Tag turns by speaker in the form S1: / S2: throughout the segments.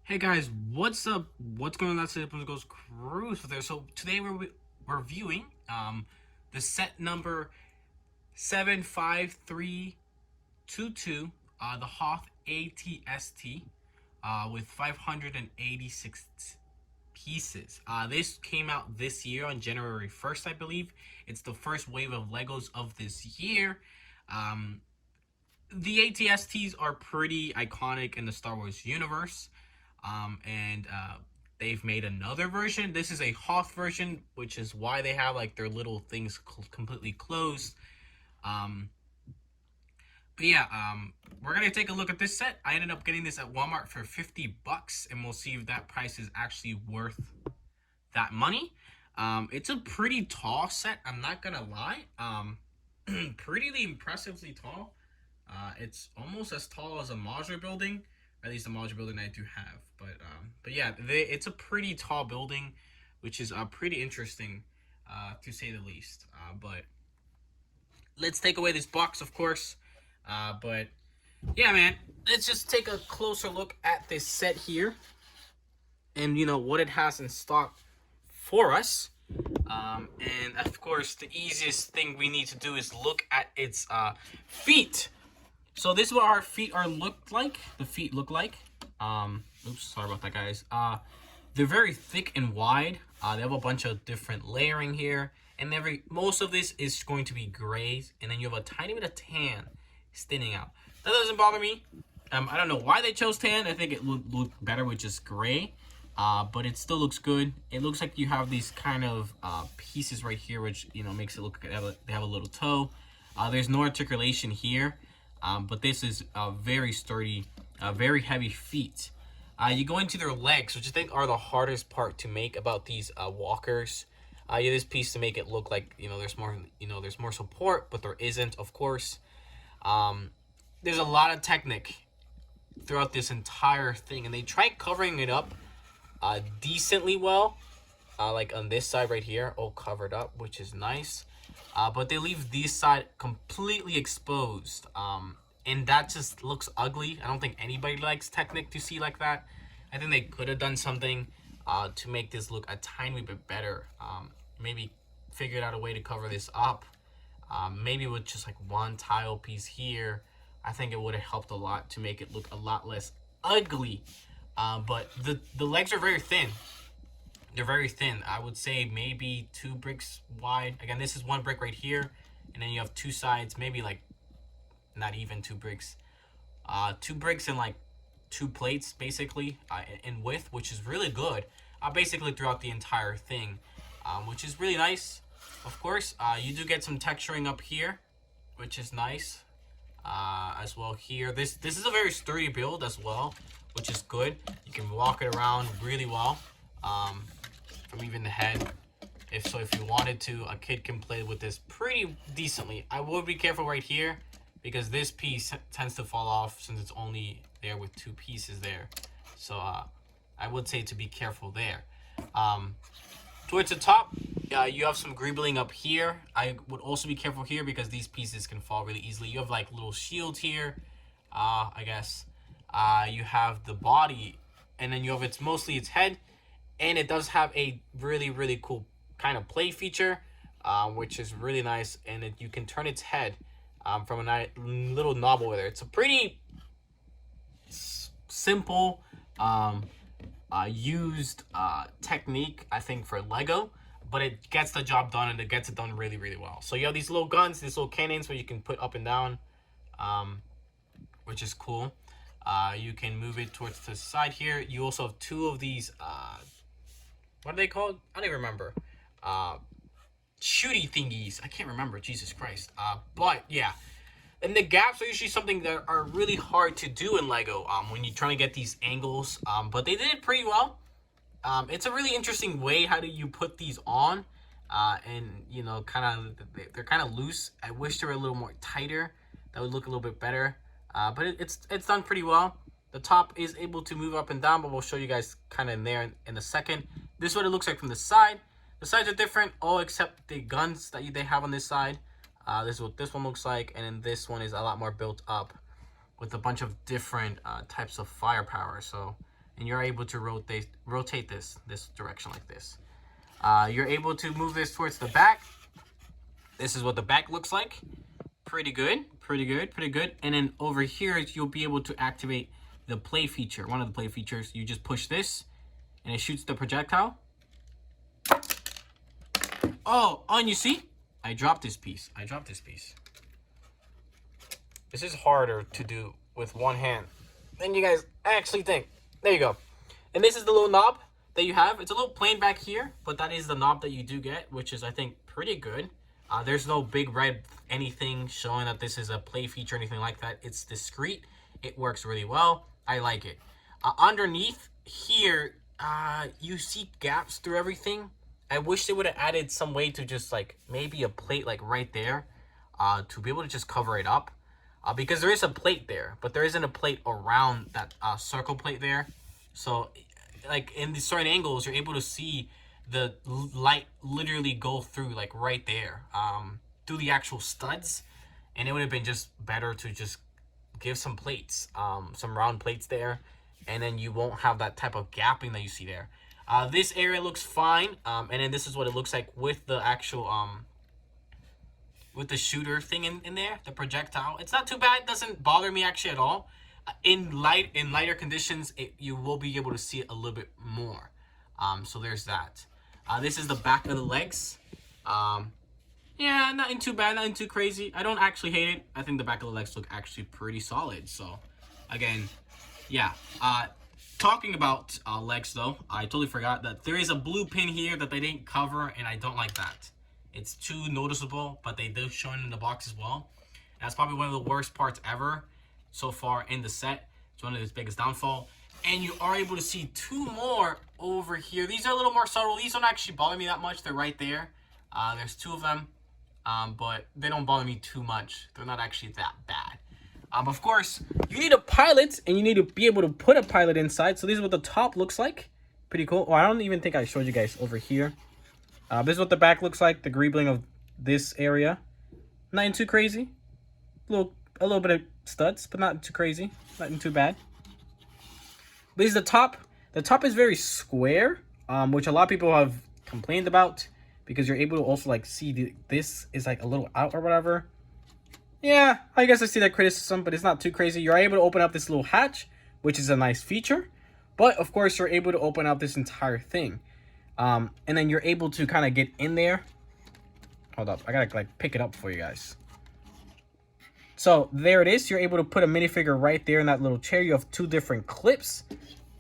S1: Hey guys, what's up? What's going on? That's it. Goes Cruise there. So today we're reviewing the set number 75322, the Hoth ATST, with 586 pieces. This came out this year on January 1st, I believe. It's the first wave of Legos of this year. Um, the ATSTs are pretty iconic in the Star Wars universe. And they've made another version. This is a Hoth version, which is why they have like their little things completely closed. Um, but yeah, we're gonna take a look at this set. I ended up getting this at Walmart for $50, and we'll see if that price is actually worth that money. It's a pretty tall set. I'm not gonna lie. Pretty impressively tall. It's almost as tall as a modular building, or at least the modular building I do have. But yeah, it's a pretty tall building, which is pretty interesting, to say the least. But let's take away this box, of course. But yeah, man, let's just take a closer look at this set here, and what it has in stock for us. And of course, the easiest thing we need to do is look at its feet. So this is what our feet looked like. The feet look like. Oops, sorry about that, guys. They're very thick and wide. They have a bunch of different layering here, and most of this is going to be grays, and then you have a tiny bit of tan standing out. That doesn't bother me. I don't know why they chose tan. I think it would look better with just gray. But it still looks good. It looks like you have these kind of pieces right here, which makes it look like they have a little toe. There's no articulation here, but this is very sturdy, very heavy feet. You go into their legs, which I think are the hardest part to make about these walkers. You have this piece to make it look like there's more support, but there isn't, of course. There's a lot of technique throughout this entire thing, and they tried covering it up decently well, like on this side right here, all covered up, which is nice. But they leave this side completely exposed, and that just looks ugly. I don't think anybody likes Technic to see like that. I think they could have done something to make this look a tiny bit better. Maybe figured out a way to cover this up. Maybe with just like one tile piece here, I think it would have helped a lot to make it look a lot less ugly. But the legs are very thin. They're very thin. I would say maybe 2 bricks wide. Again, this is 1 brick right here, and then you have 2 sides, maybe like not even 2 bricks. 2 bricks and like 2 plates basically in width, which is really good. Basically throughout the entire thing, which is really nice. Of course, you do get some texturing up here, which is nice. As well here. This is a very sturdy build as well, which is good. You can walk it around really well, from even the head. If you wanted to, a kid can play with this pretty decently. I would be careful right here, because this piece tends to fall off since it's only there with 2 pieces there. So I would say to be careful there. Towards the top, you have some greebling up here. I would also be careful here because these pieces can fall really easily. You have like little shields here, I guess. You have the body, and then you have mostly its head, and it does have a really cool kind of play feature, which is really nice. And you can turn its head from a little knob over there. It's a pretty simple used technique, I think, for Lego, but it gets the job done, and it gets it done really well. So you have these little guns, these little cannons where you can put up and down, which is cool. You can move it towards the side here. You also have 2 of these what are they called? I don't even remember. Shooty thingies. I can't remember, Jesus Christ. But yeah, and the gaps are usually something that are really hard to do in Lego when you're trying to get these angles, but they did it pretty well. It's a really interesting way. How do you put these on? And they're kind of loose. I wish they were a little more tighter. That would look a little bit better. But it's done pretty well. The top is able to move up and down, but we'll show you guys kind of in there in a second. This is what it looks like from the side. The sides are different, all except the guns that they have on this side. This is what this one looks like, and then this one is a lot more built up with a bunch of different types of firepower. So and you're able to rotate this direction like this. You're able to move this towards the back. This is what the back looks like. Pretty good, pretty good, pretty good. And then over here, you'll be able to activate the play feature. One of the play features, you just push this and it shoots the projectile. Oh, and you see? I dropped this piece. This is harder to do with one hand than you guys actually think. There you go. And this is the little knob that you have. It's a little plain back here, but that is the knob that you do get, which is, I think, pretty good. There's no big red anything showing that this is a play feature or anything like that. It's discreet. It works really well. I like it. Underneath here, you see gaps through everything. I wish they would have added some way to just like maybe a plate like right there to be able to just cover it up. Because there is a plate there, but there isn't a plate around that circle plate there. So like in these certain angles, you're able to see the light literally go through like right there through the actual studs, and it would have been just better to just give some plates, some round plates there, and then you won't have that type of gapping that you see there. This area looks fine, and then this is what it looks like with the actual with the shooter thing in there, the projectile. It's not too bad. It doesn't bother me actually at all. In lighter conditions, you will be able to see it a little bit more. So there's that. This is the back of the legs. Yeah, nothing too bad, nothing too crazy. I don't actually hate it. I think the back of the legs look actually pretty solid. So, again, yeah. Talking about legs, though, I totally forgot that there is a blue pin here that they didn't cover, and I don't like that. It's too noticeable, but they do show it in the box as well. That's probably one of the worst parts ever so far in the set. It's one of its biggest downfall. And you are able to see two more over here. These are a little more subtle. These don't actually bother me that much. They're right there. There's two of them, but they don't bother me too much. They're not actually that bad. Of course, you need a pilot, and you need to be able to put a pilot inside. So this is what the top looks like. Pretty cool. Oh, I don't even think I showed you guys over here. This is what the back looks like. The greebling of this area. Nothing too crazy. A little bit of studs, but not too crazy. Nothing too bad. This is the top. The top is very square, which a lot of people have complained about because you're able to also like see this is like a little out or whatever. Yeah, I guess I see that criticism, but it's not too crazy. You're able to open up this little hatch, which is a nice feature. But of course, you're able to open up this entire thing. And then you're able to kind of get in there. Hold up, I gotta like pick it up for you guys. So there it is. You're able to put a minifigure right there in that little chair. You have two different clips.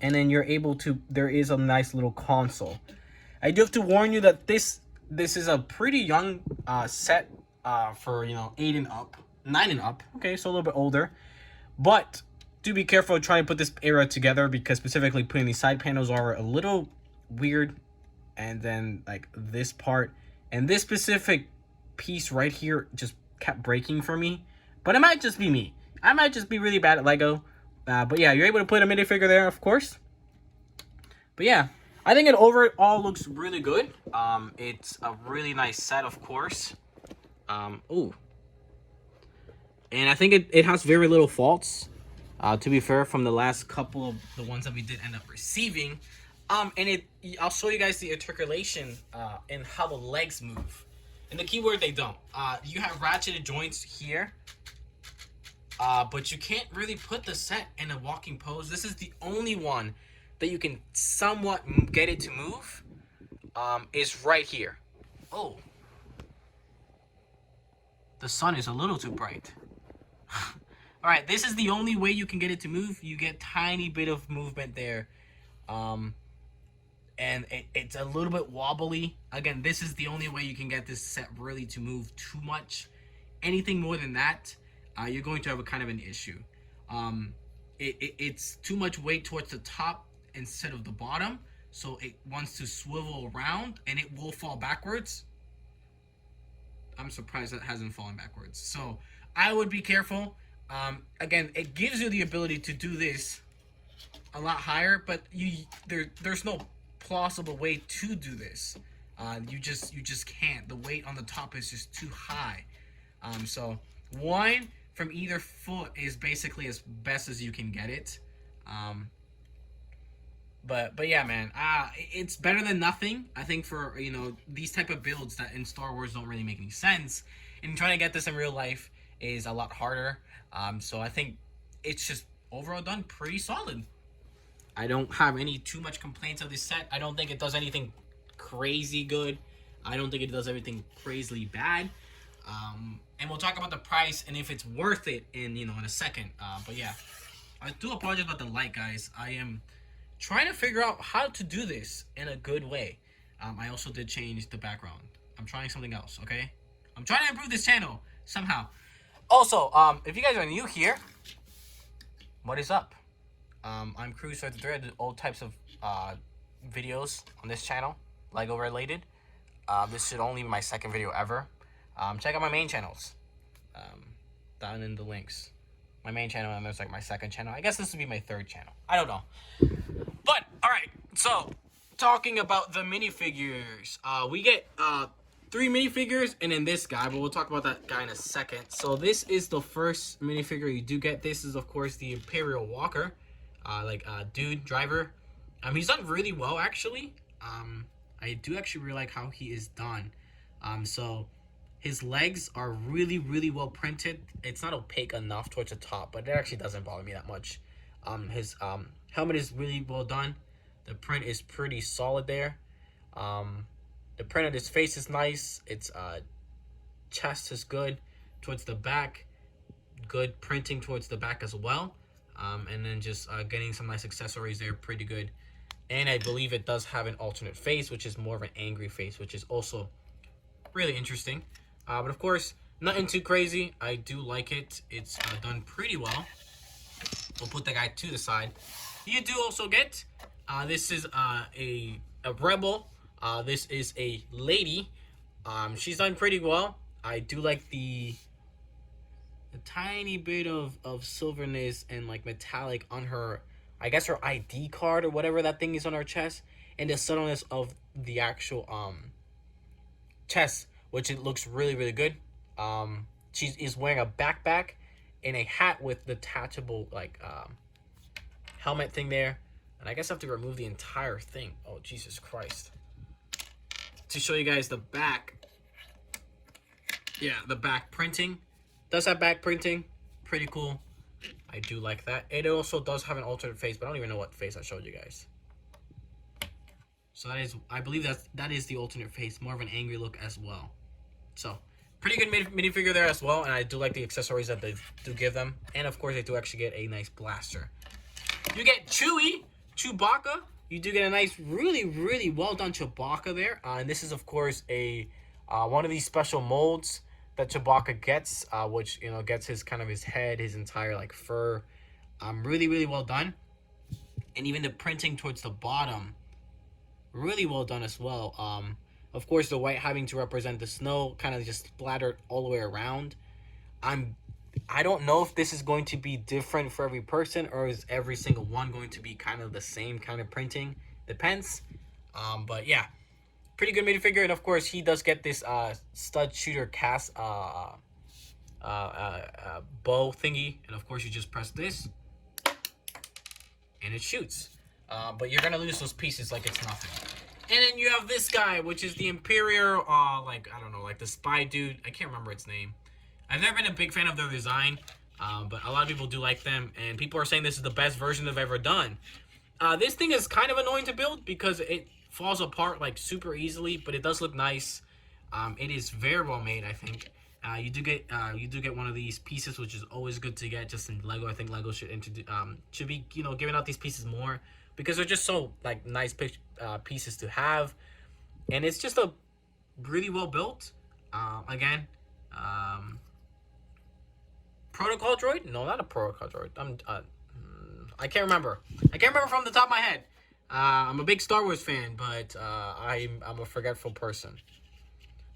S1: And then you're able to, there is a nice little console. I do have to warn you that this is a pretty young set for, you know, 8 and up, 9 and up. Okay, so a little bit older. But do be careful trying to put this area together because specifically putting these side panels are a little weird. And then like this part and this specific piece right here just kept breaking for me. But it might just be me. I might just be really bad at Lego. But yeah, you're able to put a minifigure there, of course. But yeah, I think it overall looks really good. It's a really nice set, of course. Ooh. And I think it has very little faults. To be fair, from the last couple of the ones that we did end up receiving. And I'll show you guys the articulation and how the legs move. And the keyword, they don't. You have ratcheted joints here. But you can't really put the set in a walking pose. This is the only one that you can somewhat get it to move. Is right here. Oh. The sun is a little too bright. Alright, this is the only way you can get it to move. You get tiny bit of movement there. And it's a little bit wobbly. Again, this is the only way you can get this set really to move too much. Anything more than that, you're going to have a kind of an issue. It's too much weight towards the top instead of the bottom, so it wants to swivel around and it will fall backwards. I'm surprised that hasn't fallen backwards. So I would be careful. Again, it gives you the ability to do this a lot higher, but there's no plausible way to do this. You just can't. The weight on the top is just too high. So one from either foot is basically as best as you can get it. But yeah, man, it's better than nothing. I think for these type of builds that in Star Wars don't really make any sense, and trying to get this in real life is a lot harder. So I think it's just overall done pretty solid. I don't have any too much complaints of this set. I don't think it does anything crazy good. I don't think it does everything crazily bad. And we'll talk about the price and if it's worth it in a second. But yeah, I do apologize about the light, guys. I am trying to figure out how to do this in a good way. I also did change the background. I'm trying something else, okay? I'm trying to improve this channel somehow. Also, if you guys are new here, what is up? I'm Cruz33. I do all types of videos on this channel, Lego related. This should only be my second video ever. Check out my main channels down in the links. My main channel, and there's like my second channel. I guess this would be my third channel. I don't know. But, alright, so talking about the minifigures. We get 3 minifigures and then this guy, but we'll talk about that guy in a second. So this is the first minifigure you do get. This is, of course, the Imperial Walker. Dude, driver. He's done really well, actually. I do actually really like how he is done. So his legs are really, really well printed. It's not opaque enough towards the top, but it actually doesn't bother me that much. His helmet is really well done. The print is pretty solid there. The print of his face is nice. Its chest is good towards the back. Good printing towards the back as well. And then just getting some nice accessories there, pretty good. And I believe it does have an alternate face, which is more of an angry face, which is also really interesting. But of course, nothing too crazy. I do like it. It's done pretty well. We'll put the guy to the side. You do also get, this is a rebel. This is a lady. She's done pretty well. I do like the tiny bit of silverness and like metallic on her, I guess her ID card or whatever that thing is on her chest, and the subtleness of the actual chest, which it looks really, really good. She is wearing a backpack and a hat with detachable like helmet thing there, and I guess I have to remove the entire thing. Oh, Jesus Christ. To show you guys the back. Yeah, the back printing. Does have back printing. Pretty cool. I do like that. It also does have an alternate face, but I don't even know what face I showed you guys. So that is, I believe that is the alternate face. More of an angry look as well. So, pretty good minifigure there as well. And I do like the accessories that they do give them. And of course, they do actually get a nice blaster. You get Chewbacca. You do get a nice, really, really well done Chewbacca there. And this is, of course, a one of these special molds that Chewbacca gets, which gets his kind of his head, his entire like fur, really, really well done. And even the printing towards the bottom, really well done as well. Of course, the white having to represent the snow, kind of just splattered all the way around. I don't know if this is going to be different for every person, or is every single one going to be kind of the same kind of printing? Depends. But yeah, pretty good minifigure. And of course, he does get this stud shooter cast bow thingy. And of course, you just press this and it shoots. But you're gonna lose those pieces like it's nothing. And then you have this guy, which is the Imperial, like the spy dude. I can't remember its name. I've never been a big fan of their design, but a lot of people do like them, and people are saying this is the best version they've ever done. This thing is kind of annoying to build because it falls apart like super easily, but it does look nice. It is very well made, I think. You do get one of these pieces, which is always good to get just in Lego. I think Lego should be giving out these pieces more because they're just so like nice pieces to have, and it's just a really well built. Again, protocol droid? No, not a protocol droid. I can't remember. I can't remember from the top of my head. I'm a big Star Wars fan, but I'm a forgetful person.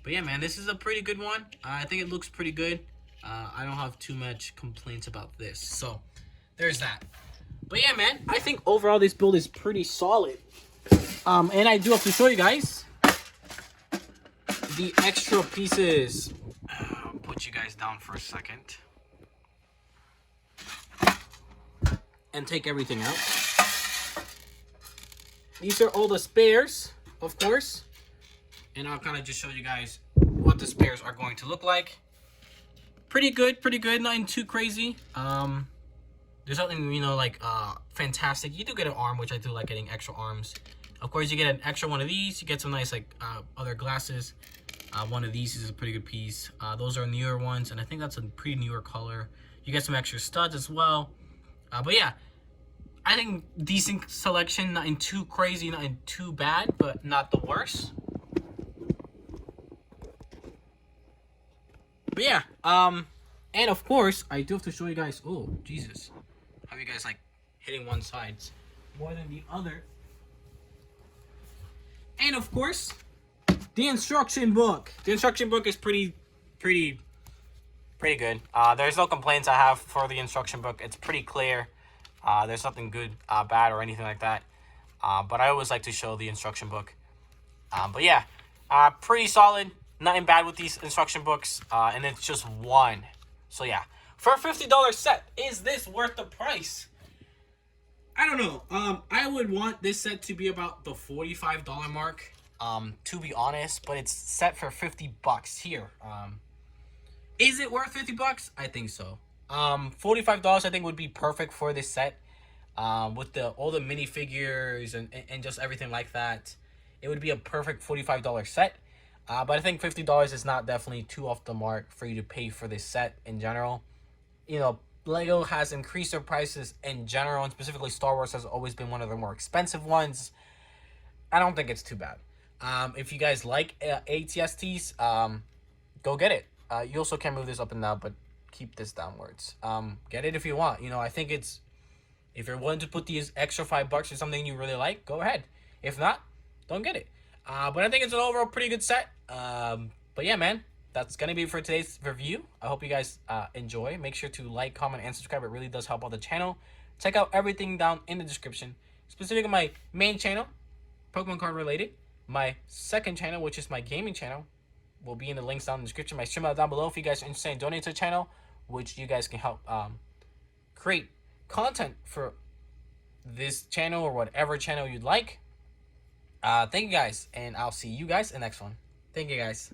S1: But yeah, man, this is a pretty good one. I think it looks pretty good. I don't have too much complaints about this. So, there's that. But yeah, man, I think overall this build is pretty solid. And I do have to show you guys the extra pieces. I'll put you guys down for a second. And take everything out. these are all the spares, of course. And I'll kind of just show you guys what the spares are going to look like. Pretty good, nothing too crazy. There's nothing, you know, like fantastic. You do get an arm, which I do like getting extra arms. Of course, you get an extra one of these. You get some nice like other glasses. One of these is a pretty good piece. Those are newer ones, and I think that's a pretty newer color. You get some extra studs as well. But yeah, I think decent selection. Nothing too crazy, nothing too bad, but not the worst. But yeah, and of course, I do have to show you guys. Oh, Jesus, how you guys like hitting one side more than the other? And of course, the instruction book. The instruction book is pretty good. There's no complaints I have for the instruction book. It's pretty clear. There's nothing good, bad, or anything like that. But I always like to show the instruction book. But yeah, pretty solid. Nothing bad with these instruction books. And it's just one. So yeah, for a $50 set, is this worth the price? I don't know. I would want this set to be about the $45 mark. To be honest, but it's set for $50 here. Is it worth $50? I think so. $45 I think would be perfect for this set. With all the minifigures and just everything like that, it would be a perfect $45 set. But I think $50 is not definitely too off the mark for you to pay for this set in general. You know, Lego has increased their prices in general, and specifically Star Wars has always been one of the more expensive ones. I don't think it's too bad. If you guys like ATSTs, go get it. You also can move this up and down, but keep this downwards. Get it if you want. You know, I think it's, if you're willing to put these extra $5 for something you really like, go ahead. If not, don't get it. But I think it's an overall pretty good set. But yeah, man, that's gonna be it for today's review. I hope you guys enjoy. Make sure to like, comment, and subscribe. It really does help out the channel. Check out everything down in the description. Specifically, my main channel, Pokemon card related. My second channel, which is my gaming channel, will be in the links down in the description. My stream out down below if you guys are interested in donating to the channel, which you guys can help create content for this channel or whatever channel you'd like. Thank you guys, and I'll see you guys in the next one. Thank you guys.